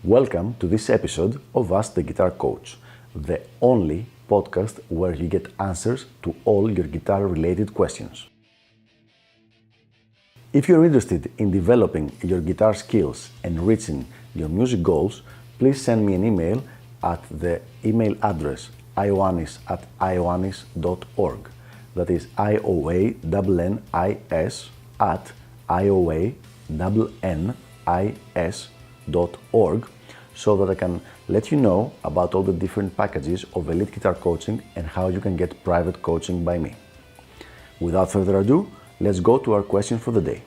Welcome to this episode of Ask the Guitar Coach, the only podcast where you get answers to all your guitar-related questions. If you're interested in developing your guitar skills and reaching your music goals, please send me an email at the email address ioannis@ioannis.org. That is ioannis@ioannis.org, so that I can let you know about all the different packages of elite guitar coaching and how you can get private coaching by me. Without further ado, let's go to our question for the day.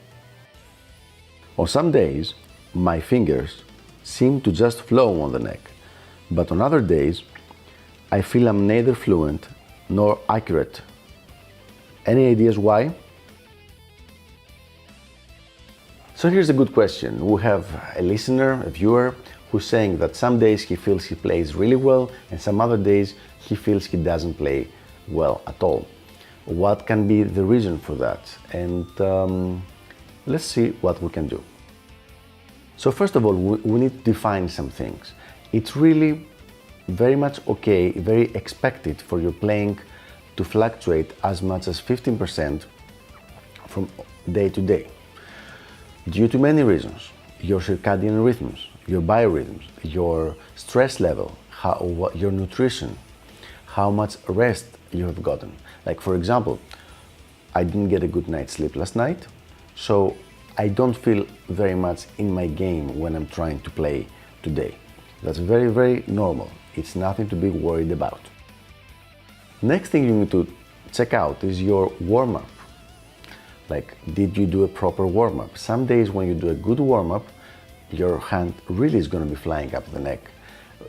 On some days, my fingers seem to just flow on the neck, but on other days, I feel I'm neither fluent nor accurate. Any ideas why? So here's a good question. We have a listener, a viewer, who's saying that some days he feels he plays really well and some other days he feels he doesn't play well at all. What can be the reason for that? And let's see what we can do. So first of all, we need to define some things. It's really very much okay, very expected for your playing to fluctuate as much as 15% from day to day, due to many reasons. Your circadian rhythms, your biorhythms, your stress level, your nutrition, how much rest you have gotten. Like for example, I didn't get a good night's sleep last night, so I don't feel very much in my game when I'm trying to play today. That's very, very normal. It's nothing to be worried about. Next thing you need to check out is your warm-up. Like, did you do a proper warm-up? Some days when you do a good warm-up, your hand really is going to be flying up the neck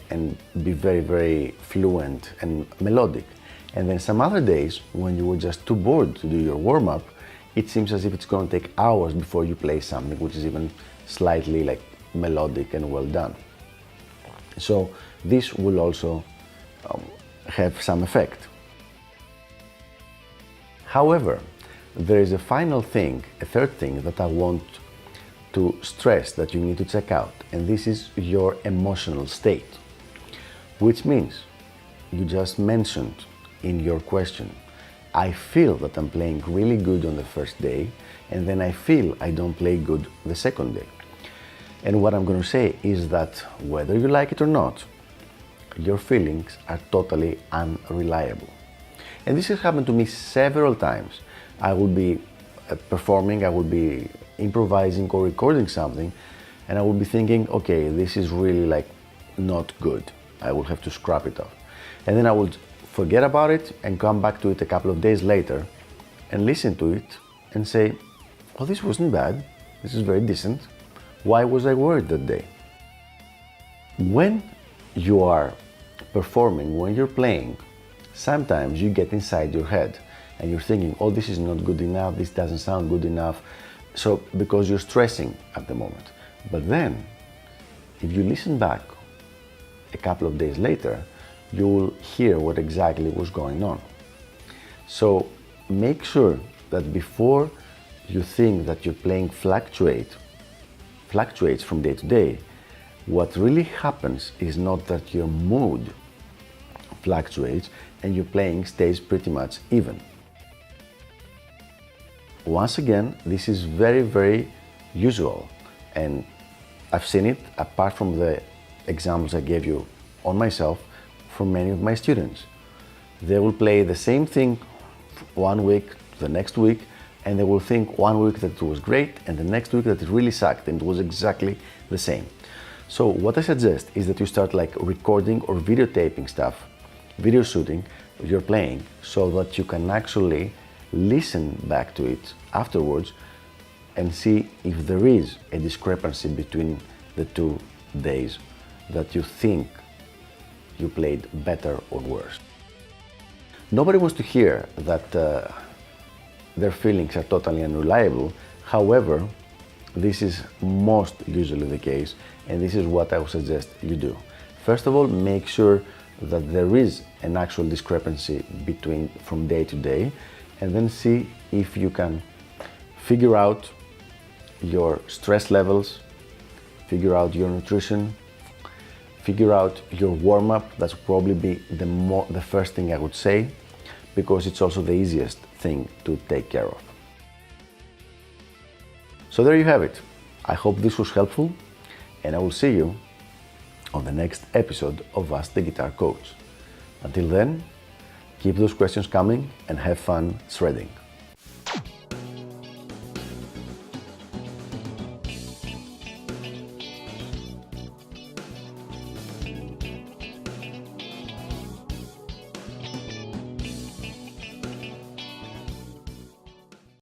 and be very, very fluent and melodic. And then some other days when you were just too bored to do your warm-up, it seems as if it's going to take hours before you play something which is even slightly like melodic and well done. So this will also have some effect. However, there is a final thing, a third thing that I want to stress that you need to check out, and this is your emotional state, which means you just mentioned in your question, I feel that I'm playing really good on the first day, and then I feel I don't play good the second day. And what I'm going to say is that whether you like it or not, your feelings are totally unreliable. And this has happened to me several times. I will be performing, I will be improvising or recording something, and I will be thinking, okay, this is really like not good. I will have to scrap it off. And then I will forget about it and come back to it a couple of days later and listen to it and say, oh, this wasn't bad. This is very decent. Why was I worried that day? When you are performing, when you're playing, sometimes you get inside your head and you're thinking, oh, this is not good enough, this doesn't sound good enough. So, because you're stressing at the moment. But then, if you listen back a couple of days later, you will hear what exactly was going on. So, make sure that before you think that your playing fluctuates from day to day, what really happens is not that your mood fluctuates and your playing stays pretty much even. Once again, this is very, very usual, and I've seen it, apart from the examples I gave you on myself, from many of my students. They will play the same thing 1 week, the next week, and they will think 1 week that it was great and the next week that it really sucked and it was exactly the same. So what I suggest is that you start like recording or videotaping stuff, video shooting your playing, so that you can actually listen back to it afterwards and see if there is a discrepancy between the 2 days that you think you played better or worse. Nobody wants to hear that their feelings are totally unreliable. However, this is most usually the case, and this is what I would suggest you do. First of all, make sure that there is an actual discrepancy from day to day, and then see if you can figure out your stress levels, figure out your nutrition, Figure out your warm-up. That's probably be the first thing I would say, because it's also the easiest thing to take care of. So there you have it. I hope this was helpful, and I will see you on the next episode of Ask the Guitar Coach. Until then, keep those questions coming and have fun shredding.